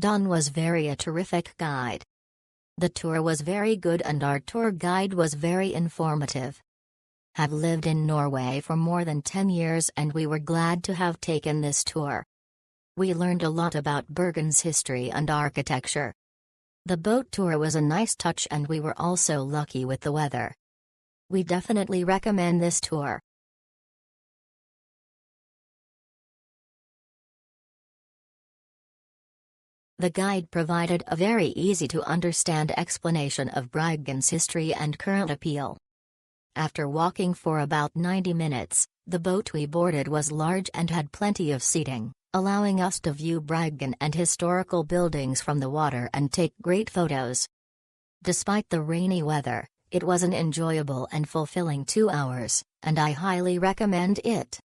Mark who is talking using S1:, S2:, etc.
S1: Don was very a terrific guide. The tour was very good and our tour guide was very informative. Have lived in Norway for more than 10 years and we were glad to have taken this tour. We learned a lot about Bergen's history and architecture. The boat tour was a nice touch and we were also lucky with the weather. We definitely recommend this tour. The guide provided a very easy-to-understand explanation of Bergen's history and current appeal. After walking for about 90 minutes, the boat we boarded was large and had plenty of seating, allowing us to view Bergen and historical buildings from the water and take great photos. Despite the rainy weather, it was an enjoyable and fulfilling 2 hours, and I highly recommend it.